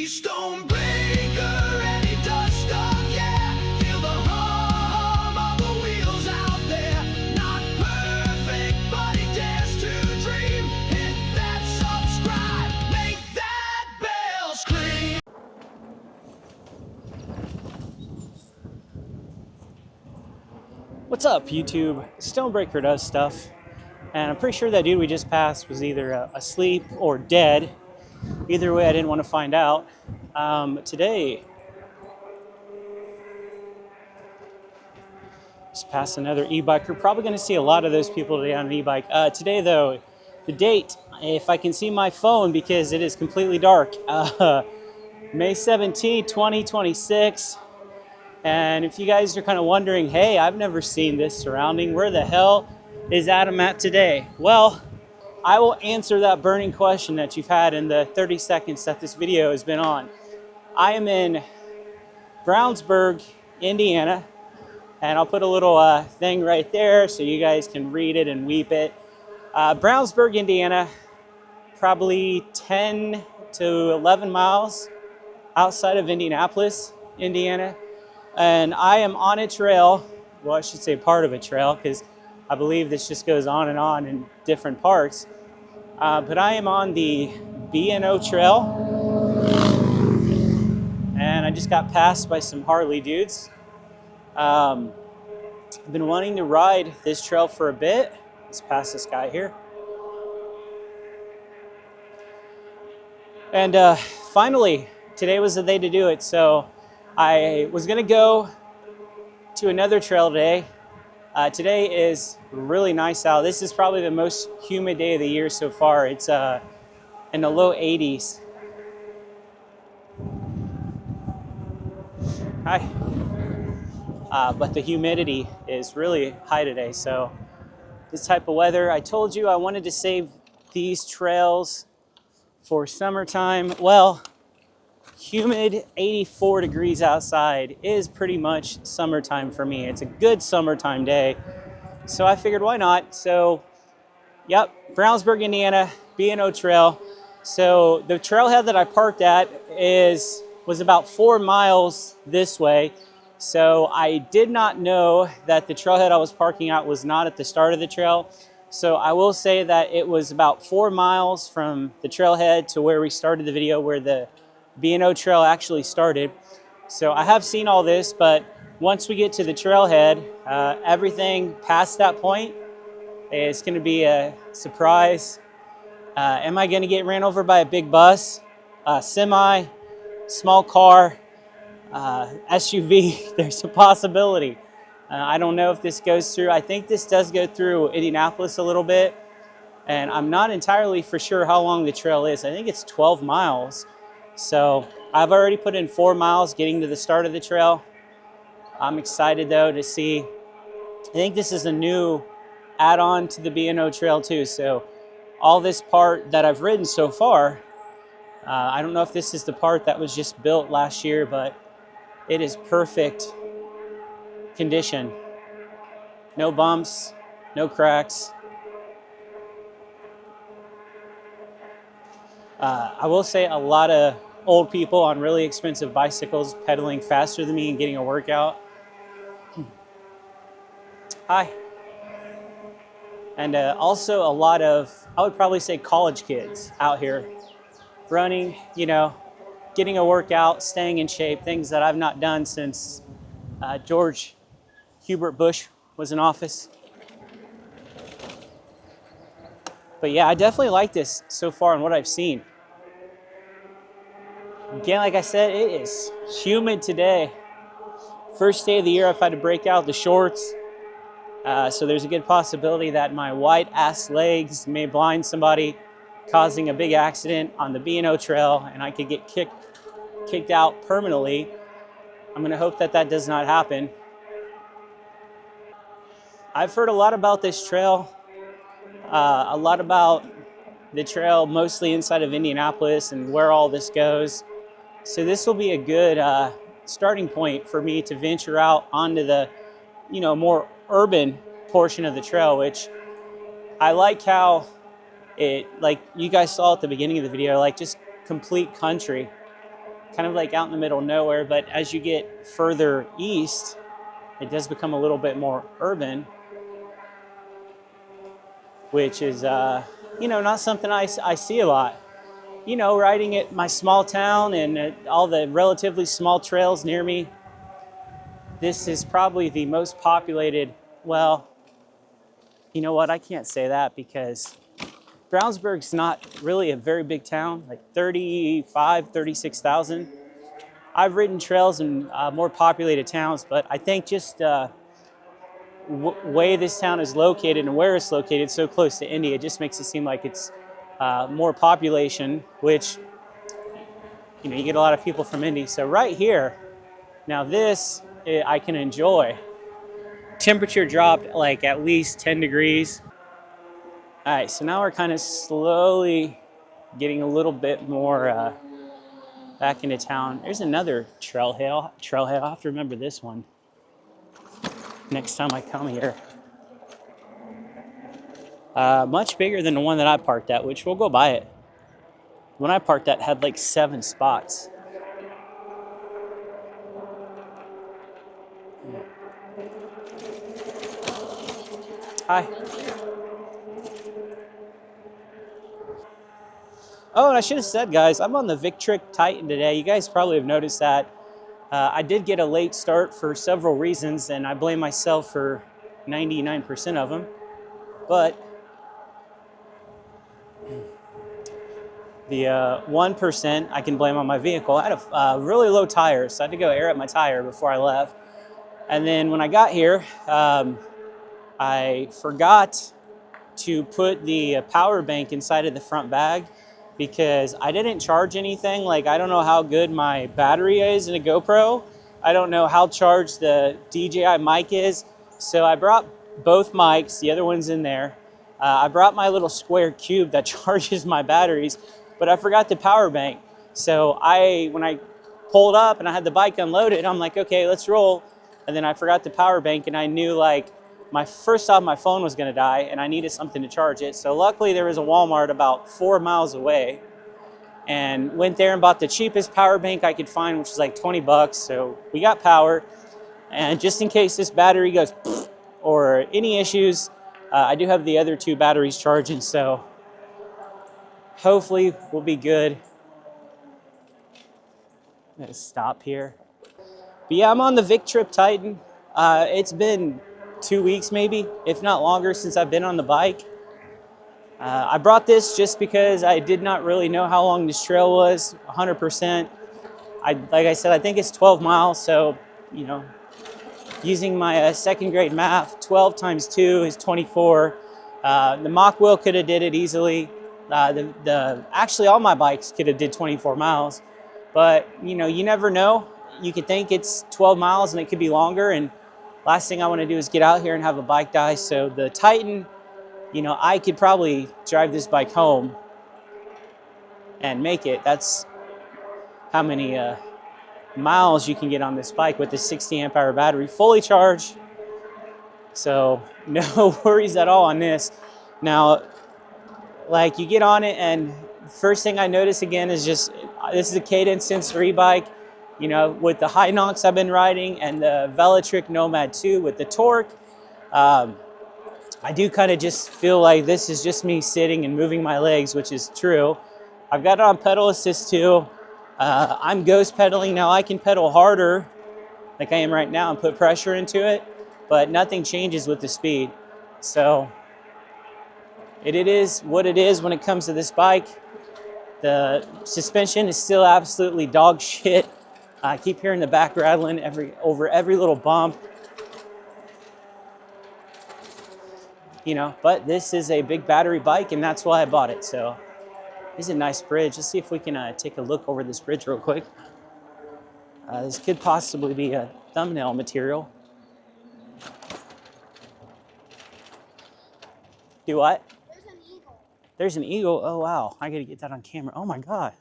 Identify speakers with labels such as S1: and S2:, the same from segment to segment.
S1: He's Stonebraker and he does stuff, yeah. Feel the hum of the wheels out there. Not perfect, but he dares to dream. Hit that subscribe, make that bell scream.
S2: What's up, YouTube? Stonebraker does stuff, and I'm pretty sure that dude we just passed was either asleep or dead. Either way, I didn't want to find out. Today, just passed another e-biker. Probably going to see a lot of those people today on an e-bike. Today, though, the date, if I can see my phone because it is completely dark, May 17, 2026. And if you guys are kind of wondering, hey, I've never seen this surrounding, where the hell is Adam at today? Well, I will answer that burning question that you've had in the 30 seconds that this video has been on. I am in Brownsburg, Indiana, and I'll put a little thing right there so you guys can read it and weep it. Brownsburg, Indiana, probably 10 to 11 miles outside of Indianapolis, Indiana. And I am on a trail, well, I should say part of a trail, because I believe this just goes on in different parts. But I am on the B&O Trail, and I just got passed by some Harley dudes. I've been wanting to ride this trail for a bit. Let's pass this guy here. And finally, today was the day to do it. So I was gonna go to another trail today. Today is really nice out. This is probably the most humid day of the year so far. It's in the low 80s. Hi. But the humidity is really high today. So this type of weather, I told you I wanted to save these trails for summertime. Well, humid 84 degrees outside is pretty much summertime for me. It's a good summertime day. So I figured why not? So, yep, Brownsburg, Indiana, B&O Trail. So the trailhead that I parked at was about 4 miles this way. So I did not know that the trailhead I was parking at was not at the start of the trail. So I will say that it was about 4 miles from the trailhead to where we started the video, where the B&O Trail actually started. So I have seen all this, but once we get to the trailhead, everything past that point is going to be a surprise. Am I going to get ran over by a big bus, semi, small car, SUV? There's a possibility. I don't know if this goes through. I think this does go through Indianapolis a little bit, and I'm not entirely for sure how long the trail is. I think it's 12 miles. So I've already put in 4 miles getting to the start of the trail. I'm excited though to see. I think this is a new add-on to the B&O Trail too. So all this part that I've ridden so far, I don't know if this is the part that was just built last year, but it is perfect condition. No bumps, no cracks. I will say a lot of old people on really expensive bicycles pedaling faster than me and getting a workout. Hi. And also a lot of, I would probably say, college kids out here running, you know, getting a workout, staying in shape, things that I've not done since George Hubert Bush was in office. But yeah, I definitely like this so far in what I've seen. Again, like I said, it is humid today. First day of the year, I've had to break out the shorts. So there's a good possibility that my white ass legs may blind somebody, causing a big accident on the B&O Trail, and I could get kicked out permanently. I'm gonna hope that that does not happen. I've heard a lot about this trail, a lot about the trail mostly inside of Indianapolis and where all this goes. So this will be a good starting point for me to venture out onto the, you know, more urban portion of the trail, which I like how it, like you guys saw at the beginning of the video, like just complete country. kind of like out in the middle of nowhere. But as you get further east, it does become a little bit more urban, which is, not something I see a lot. Riding at my small town and all the relatively small trails near me, this is probably the most populated. Well, you know what? I can't say that because Brownsburg's not really a very big town, like 35, 36,000. I've ridden trails in more populated towns, but I think just way this town is located and where it's located, so close to Indy, it just makes it seem like it's more population, which, you get a lot of people from Indy. So right here, now this I can enjoy. Temperature dropped like at least 10 degrees. All right, so now we're kind of slowly getting a little bit more back into town. There's another trailhead. I'll have to remember this one next time I come here. Much bigger than the one that I parked at, which we'll go by it. When I parked at had like 7 spots. Hi. Oh, and I should have said, guys, I'm on the Victric Titan today. You guys probably have noticed that. I did get a late start for several reasons, and I blame myself for 99% of them. But the 1% I can blame on my vehicle. I had a really low tire, so I had to go air up my tire before I left. And then when I got here, I forgot to put the power bank inside of the front bag because I didn't charge anything. Like, I don't know how good my battery is in a GoPro. I don't know how charged the DJI mic is. So I brought both mics, the other one's in there. I brought my little square cube that charges my batteries, but I forgot the power bank. So when I pulled up and I had the bike unloaded, I'm like, okay, let's roll. And then I forgot the power bank, and I knew, like, my phone was going to die and I needed something to charge it. So luckily there was a Walmart about 4 miles away, and went there and bought the cheapest power bank I could find, which was like 20 bucks. So we got power, and just in case this battery goes or any issues, I do have the other 2 batteries charging, so hopefully we'll be good. I'm gonna stop here. But yeah, I'm on the Victric Titan. It's been 2 weeks maybe, if not longer, since I've been on the bike. I brought this just because I did not really know how long this trail was, 100%. Like I said, I think it's 12 miles, so, using my second grade math, 12 times 2 is 24. The mock wheel could have did it easily. Actually, all my bikes could have did 24 miles, but you never know. You could think it's 12 miles and it could be longer, and last thing I want to do is get out here and have a bike die. So the Titan, I could probably drive this bike home and make it. That's how many miles you can get on this bike with the 60 amp hour battery fully charged. So no worries at all on this. Now, like, you get on it, and first thing I notice again is just, this is a Cadence Sensory bike, with the High Knox I've been riding and the Velotric Nomad 2 with the torque. I do kind of just feel like this is just me sitting and moving my legs, which is true. I've got it on pedal assist too. I'm ghost pedaling now. I can pedal harder like I am right now and put pressure into it, but nothing changes with the speed. So it is what it is when it comes to this bike. The suspension is still absolutely dog shit. I keep hearing the back rattling over every little bump. But this is a big battery bike, and that's why I bought it. So this is a nice bridge. Let's see if we can take a look over this bridge real quick. This could possibly be a thumbnail material. Do what?
S3: There's an eagle.
S2: There's an eagle. Oh, wow. I got to get that on camera. Oh, my God.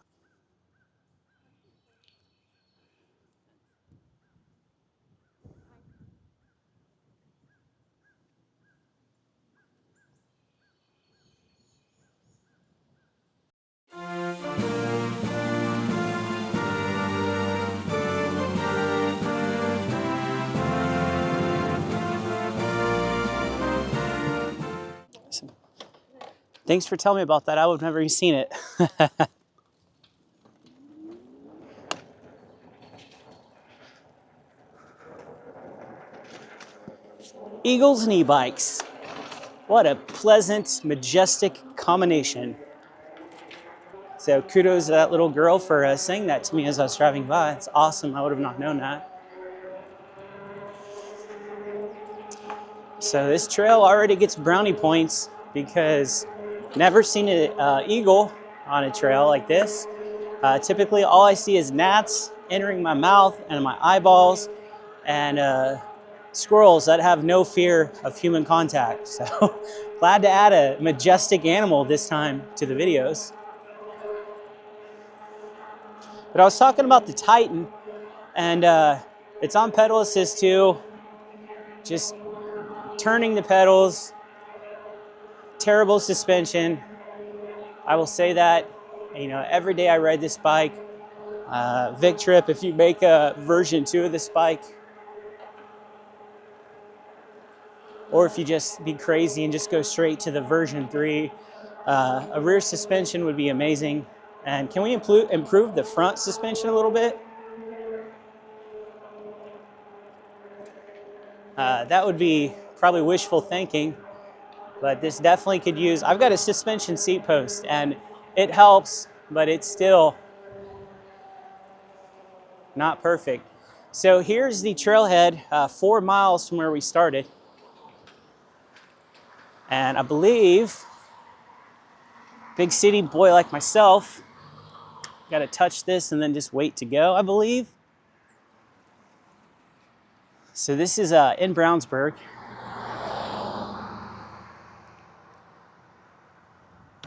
S2: Thanks for telling me about that. I would have never even seen it. Eagles and e-bikes. What a pleasant, majestic combination. So kudos to that little girl for saying that to me as I was driving by. It's awesome. I would have not known that. So this trail already gets brownie points because never seen an eagle on a trail like this. Typically all I see is gnats entering my mouth and my eyeballs, and squirrels that have no fear of human contact. So glad to add a majestic animal this time to the videos. But I was talking about the Titan, and it's on pedal assist too. Just turning the pedals, terrible suspension. I will say that, you know, every day I ride this bike. Vic Trip, if you make a version 2 of this bike, or if you just be crazy and just go straight to the version 3, a rear suspension would be amazing. And can we improve the front suspension a little bit? That would be probably wishful thinking, but this definitely could use, I've got a suspension seat post and it helps, but it's still not perfect. So here's the trailhead, 4 miles from where we started. And I believe big city boy like myself, got to touch this and then just wait to go, I believe. So this is in Brownsburg.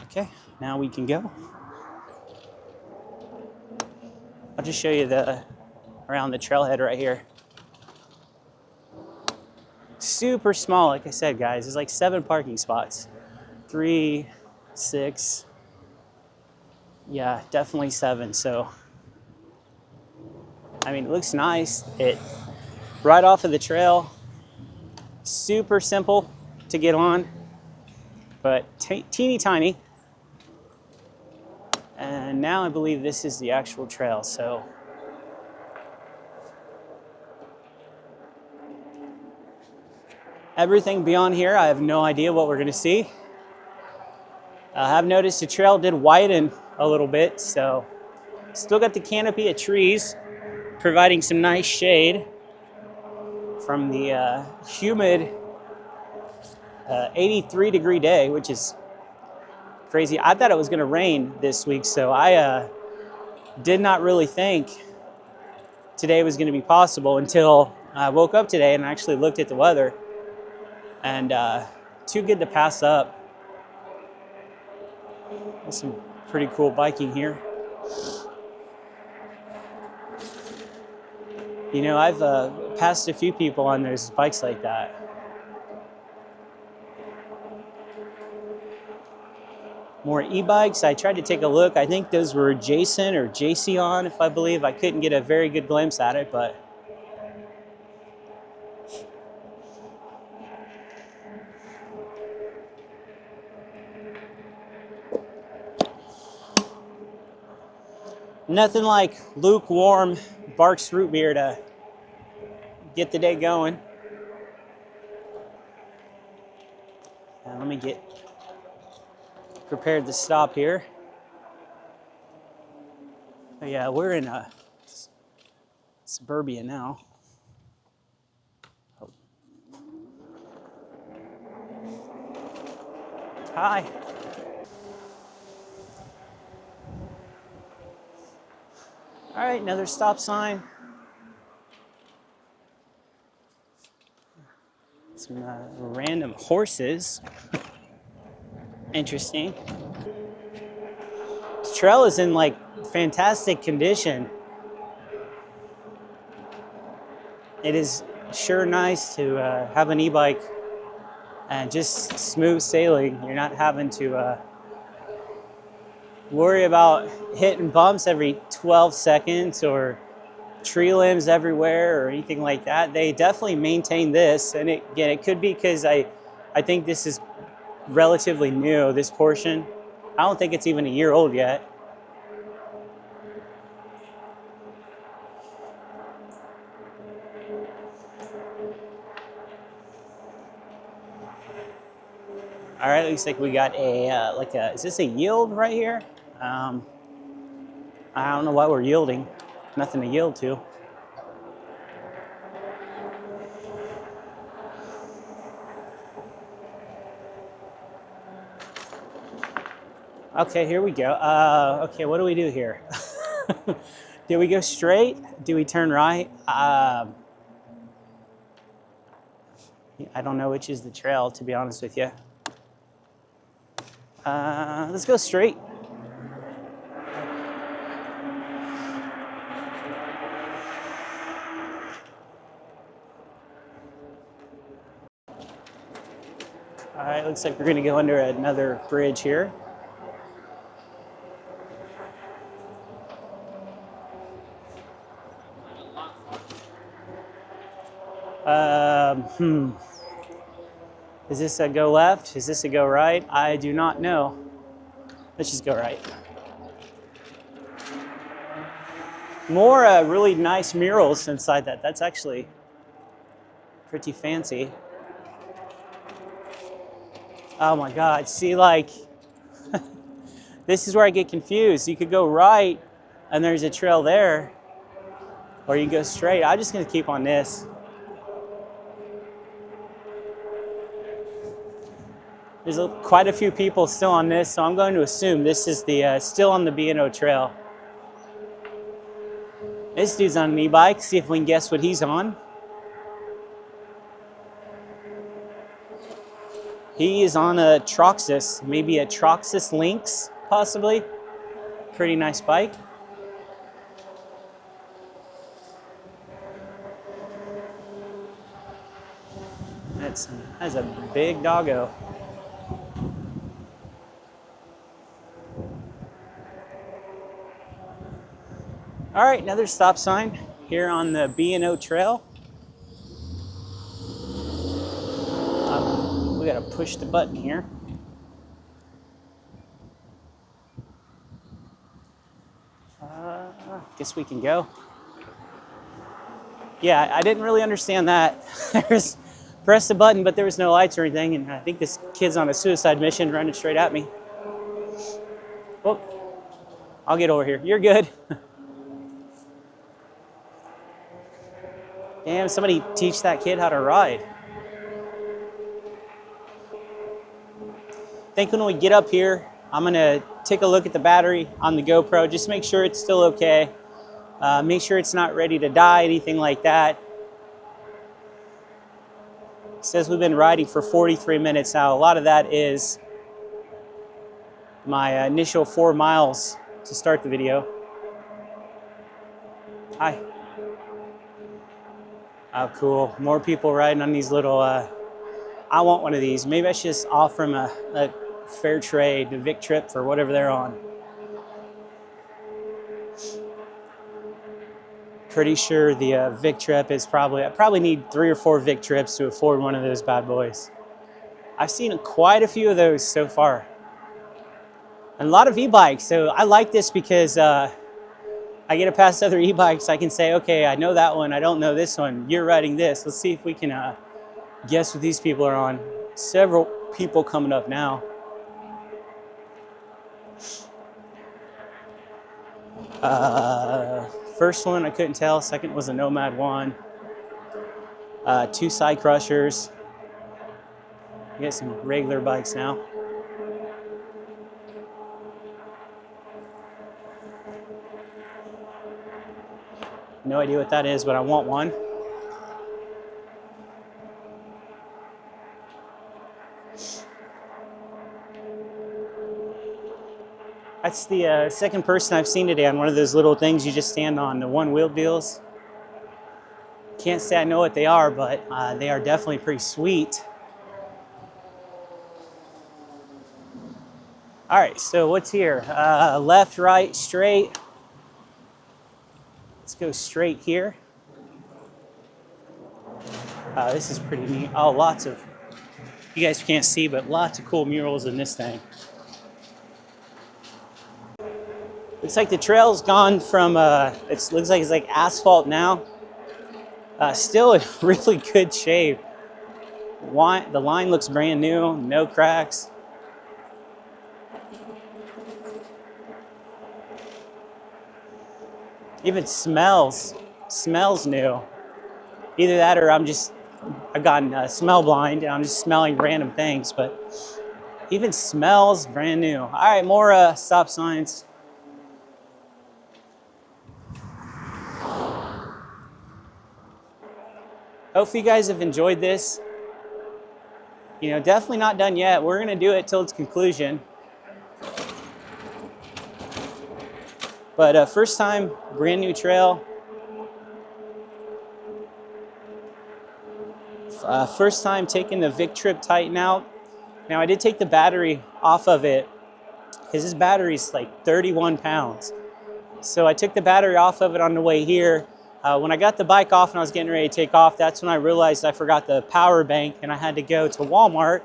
S2: Okay, now we can go. I'll just show you around the trailhead right here. Super small, like I said, guys. There's like 7 parking spots. 3, 6. Yeah, definitely 7. So, I mean, it looks nice. It right off of the trail. Super simple to get on, but teeny tiny. And now I believe this is the actual trail. So everything beyond here, I have no idea what we're going to see. I have noticed the trail did widen a little bit, so still got the canopy of trees providing some nice shade from the humid 83-degree day, which is crazy. I thought it was going to rain this week, so I did not really think today was going to be possible until I woke up today and actually looked at the weather, and too good to pass up. There's some pretty cool biking here. You know, I've passed a few people on those bikes like that. More e-bikes. I tried to take a look. I think those were Jason or JC on, if I believe. I couldn't get a very good glimpse at it, but nothing like lukewarm Barks root beer to get the day going. Let me get prepared to stop here. But yeah, we're in a suburbia now. Oh. Hi. All right, another stop sign. Some random horses. Interesting. This trail is in like fantastic condition. It is sure nice to have an e-bike and just smooth sailing. You're not having to worry about hitting bumps every 12 seconds or tree limbs everywhere or anything like that. They definitely maintain this, and it could be because I think this is relatively new, this portion. I don't think it's even a year old yet. All right, looks like we got a, is this a yield right here? I don't know why we're yielding. Nothing to yield to. Okay, here we go. Okay, what do we do here? Do we go straight? Do we turn right? I don't know which is the trail, to be honest with you. Let's go straight. All right, looks like we're gonna go under another bridge here. Is this a go left? Is this a go right? I do not know. Let's just go right. More really nice murals inside that. That's actually pretty fancy. Oh my God, see, like, this is where I get confused. You could go right and there's a trail there, or you go straight. I'm just gonna keep on this. There's quite a few people still on this, so I'm going to assume this is the still on the B&O Trail. This dude's on an e-bike. See if we can guess what he's on. He is on a Troxus, maybe a Troxus Lynx, possibly. Pretty nice bike. That's a big doggo. All right, another stop sign here on the B&O Trail. We gotta push the button here. Guess we can go. Yeah, I didn't really understand that. Press the button, but there was no lights or anything, and I think this kid's on a suicide mission running straight at me. Oh, I'll get over here. You're good. Damn, somebody teach that kid how to ride. I think when we get up here, I'm gonna take a look at the battery on the GoPro, just make sure it's still okay. Make sure it's not ready to die, anything like that. It says we've been riding for 43 minutes now. A lot of that is my initial 4 miles to start the video. Hi. Oh, cool. More people riding on these little, I want one of these. Maybe I should just offer them a fair trade, a Vic trip for whatever they're on. Pretty sure the Vic trip is I probably need 3 or 4 Vic trips to afford one of those bad boys. I've seen quite a few of those so far. And a lot of e-bikes, so I like this because I get to pass other e-bikes. I can say, okay, I know that one, I don't know this one, you're riding this. Let's see if we can guess what these people are on. Several people coming up now. First one I couldn't tell, second was a Nomad 1. 2 side crushers. We got some regular bikes now. No idea what that is, but I want one. That's the second person I've seen today on one of those little things you just stand on, the one-wheel deals. Can't say I know what they are, but they are definitely pretty sweet. All right, so what's here? Left, right, straight. Let's go straight here. This is pretty neat. Oh, lots of You guys can't see, but lots of cool murals in this thing. Looks like the trail's gone from, it looks like it's like asphalt now. Still in really good shape. The line looks brand new, no cracks. Even smells new. Either that or I've gotten smell blind and I'm just smelling random things, but even smells brand new. All right, more stop signs. Hopefully you guys have enjoyed this. You know, definitely not done yet. We're gonna do it till its conclusion. But first time, brand new trail. First time taking the Vic Trip Titan out. Now I did take the battery off of it because this battery's like 31 pounds. So I took the battery off of it on the way here. When I got the bike off and I was getting ready to take off, that's when I realized I forgot the power bank and I had to go to Walmart.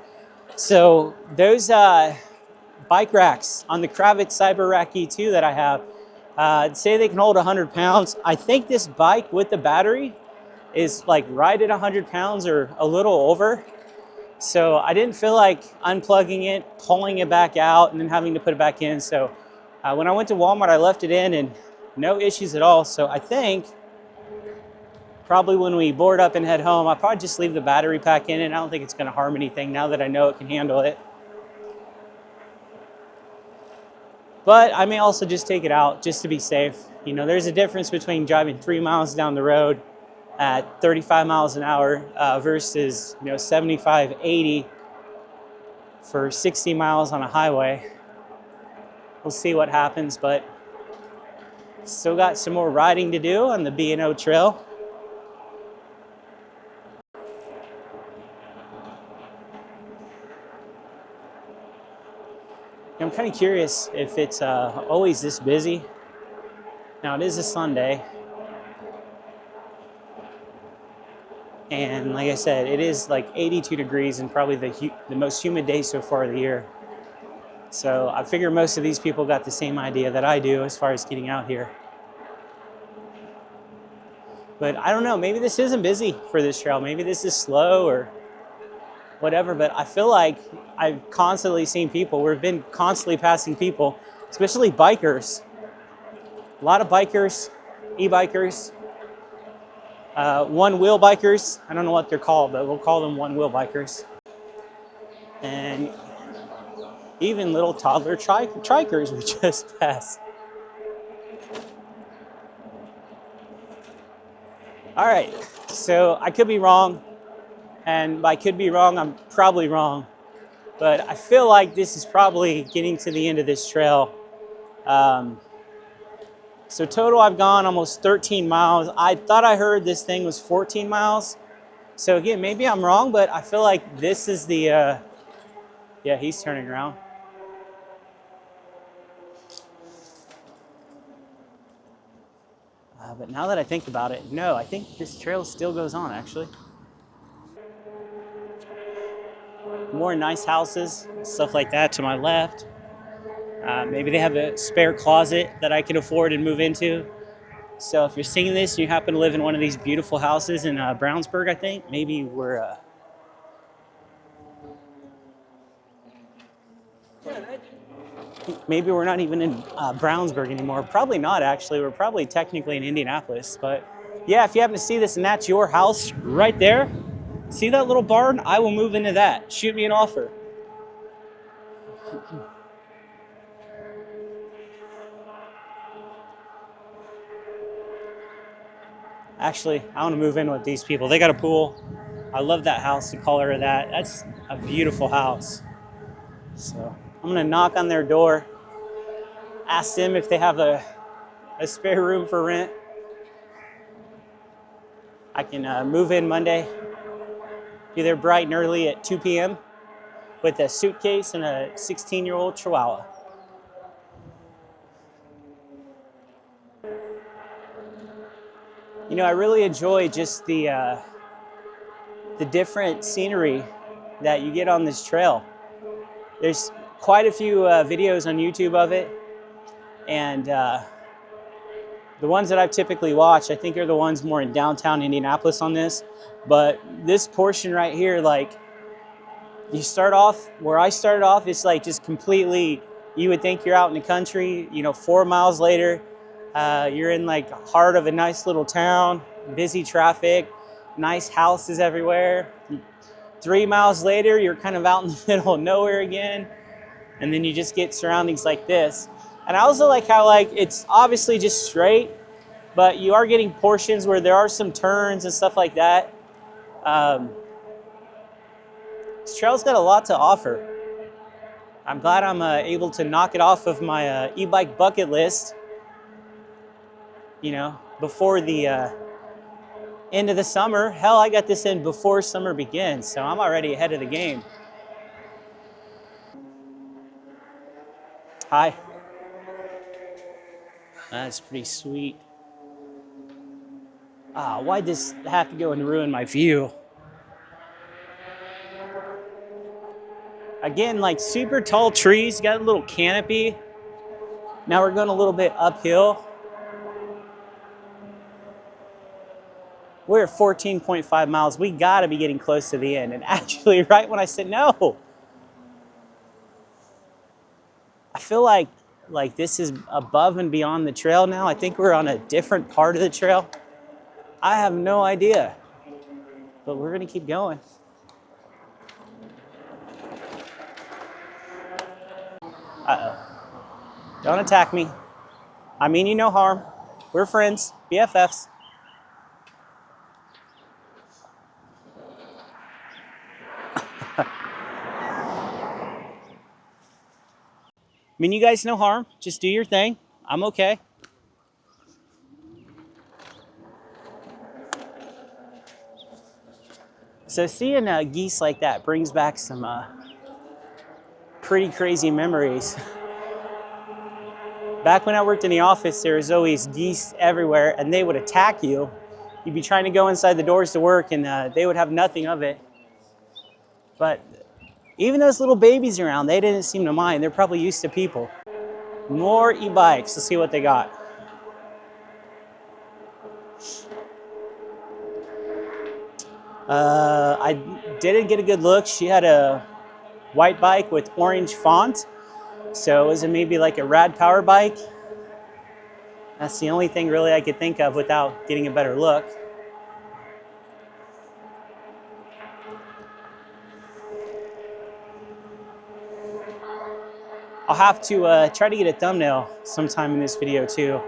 S2: So those bike racks on the Kravitz Cyber Rack E2 that I have, say they can hold 100 pounds. I think this bike with the battery is like right at 100 pounds or a little over. So I didn't feel like unplugging it, pulling it back out, and then having to put it back in. So when I went to Walmart, I left it in and no issues at all. So I think probably when we board up and head home, I'll probably just leave the battery pack in it. I don't think it's gonna harm anything now that I know it can handle it. But I may also just take it out just to be safe. You know, there's a difference between driving 3 miles down the road at 35 miles an hour versus, 75, 80 for 60 miles on a highway. We'll see what happens, but still got some more riding to do on the B&O Trail. I'm kind of curious if it's always this busy. Now it is a Sunday. And like I said, it is like 82 degrees and probably the most humid day so far of the year. So I figure most of these people got the same idea that I do as far as getting out here. But I don't know, maybe this isn't busy for this trail. Maybe this is slow or whatever, but I feel like I've constantly seen people. We've been constantly passing people, especially bikers. A lot of bikers, e-bikers, one-wheel bikers. I don't know what they're called, but we'll call them one-wheel bikers. And even little toddler trikers we just passed. All right, so I could be wrong, and by could be wrong, I'm probably wrong, but I feel like this is probably getting to the end of this trail. So total, I've gone almost 13 miles. I thought I heard this thing was 14 miles. So again, maybe I'm wrong, but I feel like this is the, yeah, he's turning around. But now that I think about it, no, I think this trail still goes on, actually. More nice houses, stuff like that to my left. Maybe they have a spare closet that I can afford and move into. So if you're seeing this and you happen to live in one of these beautiful houses in Brownsburg, I think, maybe we're... maybe we're not even in Brownsburg anymore. Probably not, actually. We're probably technically in Indianapolis. But yeah, if you happen to see this and that's your house right there, see that little barn? I will move into that. Shoot me an offer. Actually, I want to move in with these people. They got a pool. I love that house, the color of that. That's a beautiful house. So I'm going to knock on their door, ask them if they have a spare room for rent. I can move in Monday, be there bright and early at 2 p.m. with a suitcase and a 16-year-old Chihuahua. You know, I really enjoy just the different scenery that you get on this trail. There's quite a few videos on YouTube of it, and the ones that I've typically watched, I think, are the ones more in downtown Indianapolis on this. But this portion right here, like, you start off where I started off, it's like just completely, you would think you're out in the country. 4 miles later, you're in like heart of a nice little town, busy traffic, nice houses everywhere. 3 miles later, you're kind of out in the middle of nowhere again, and then you just get surroundings like this. And I also like how, like, it's obviously just straight, but you are getting portions where there are some turns and stuff like that. This trail's got a lot to offer. I'm glad I'm able to knock it off of my e-bike bucket list, before the end of the summer. Hell, I got this in before summer begins, so I'm already ahead of the game. Hi. That's pretty sweet. Why'd this have to go and ruin my view? Again, like super tall trees, got a little canopy. Now we're going a little bit uphill. We're at 14.5 miles. We gotta be getting close to the end. And actually, right when I said no, I feel like this is above and beyond the trail now. I think we're on a different part of the trail. I have no idea, but we're gonna keep going. Uh-oh. Don't attack me. I mean you no harm. We're friends, BFFs. I mean, you guys no harm. Just do your thing. I'm okay. So seeing geese like that brings back some pretty crazy memories. Back when I worked in the office, there was always geese everywhere, and they would attack you. You'd be trying to go inside the doors to work, and they would have nothing of it. But even those little babies around, they didn't seem to mind. They're probably used to people. More e-bikes. Let's see what they got. I didn't get a good look. She had a white bike with orange font. So is it maybe like a rad power bike? That's the only thing really I could think of without getting a better look. I'll have to try to get a thumbnail sometime in this video too.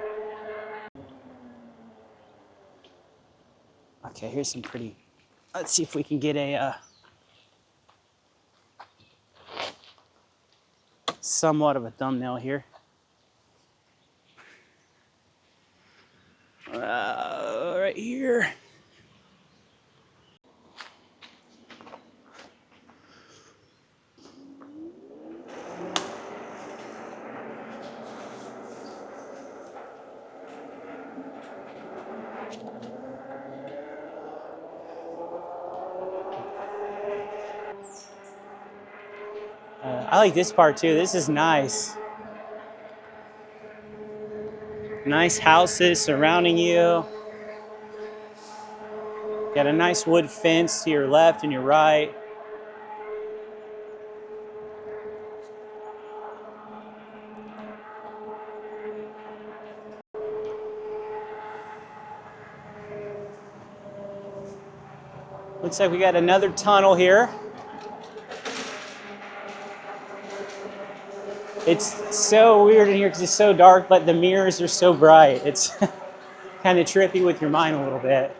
S2: Okay, here's some pretty, let's see if we can get a somewhat of a thumbnail here. Right here. I like this part too. This is nice. Nice houses surrounding you. Got a nice wood fence to your left and your right. Looks like we got another tunnel here. It's so weird in here because it's so dark, but the mirrors are so bright. It's kind of trippy with your mind a little bit.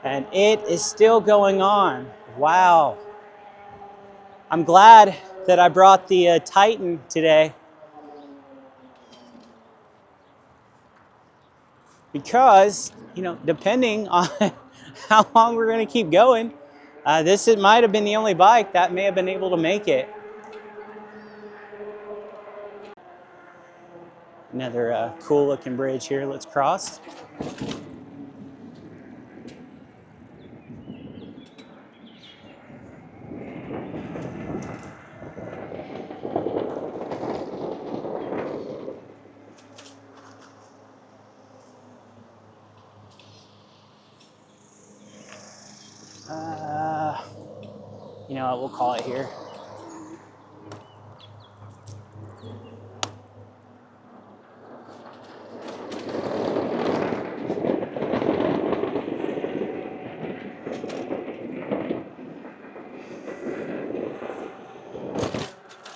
S2: And it is still going on. Wow. I'm glad that I brought the Titan today, because, depending on how long we're going to keep going, it might have been the only bike that may have been able to make it. Another cool looking bridge here. Let's cross. know what, we'll call it here.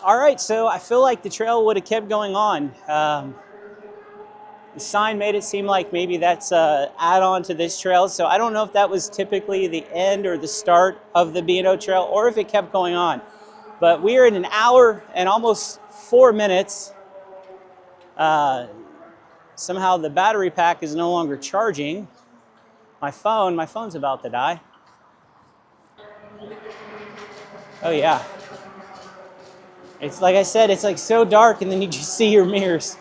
S2: All right, so I feel like the trail would have kept going on. The sign made it seem like maybe that's an add-on to this trail, so I don't know if that was typically the end or the start of the B&O Trail or if it kept going on. But we are in an hour and almost 4 minutes. Somehow the battery pack is no longer charging. My phone's about to die. Oh yeah. It's like I said, it's like so dark and then you just see your mirrors.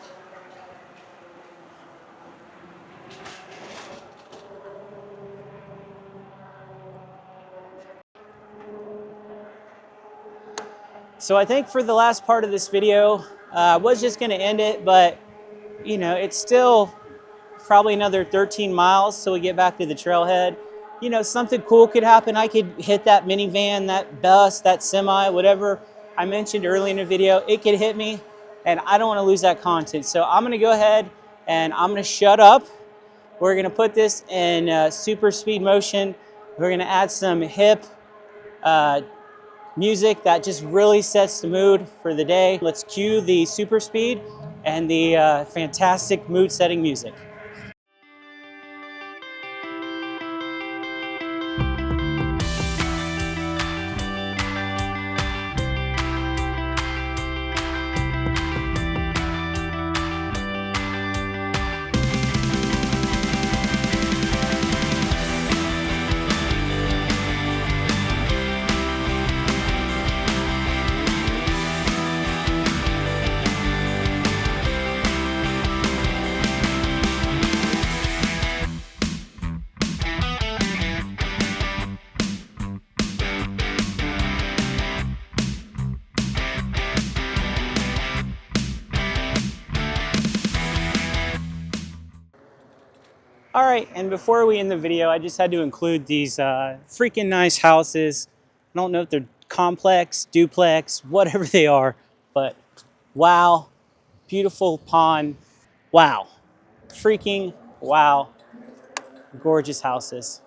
S2: So I think for the last part of this video, I was just gonna end it, but you know, it's still probably another 13 miles till we get back to the trailhead. You know, something cool could happen. I could hit that minivan, that bus, that semi, whatever I mentioned early in the video. It could hit me, and I don't want to lose that content. So I'm going to go ahead and I'm going to shut up. We're going to put this in super speed motion. We're going to add some hip music that just really sets the mood for the day. Let's cue the super speed and the fantastic mood setting music. All right, and before we end the video, I just had to include these freaking nice houses. I don't know if they're complex, duplex, whatever they are, but wow, beautiful pond. Wow, freaking wow, gorgeous houses.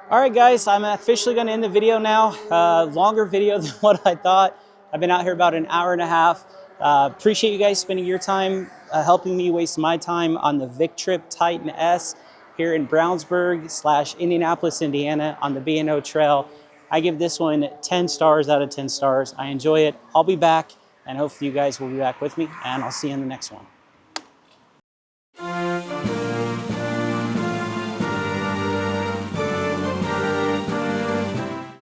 S2: All right, guys, I'm officially gonna end the video now. Longer video than what I thought. I've been out here about an hour and a half. Appreciate you guys spending your time helping me waste my time on the Vic Trip Titan S here in Brownsburg / Indianapolis, Indiana on the B&O Trail. I give this one 10 stars out of 10 stars. I enjoy it. I'll be back, and hopefully you guys will be back with me, and I'll see you in the next one.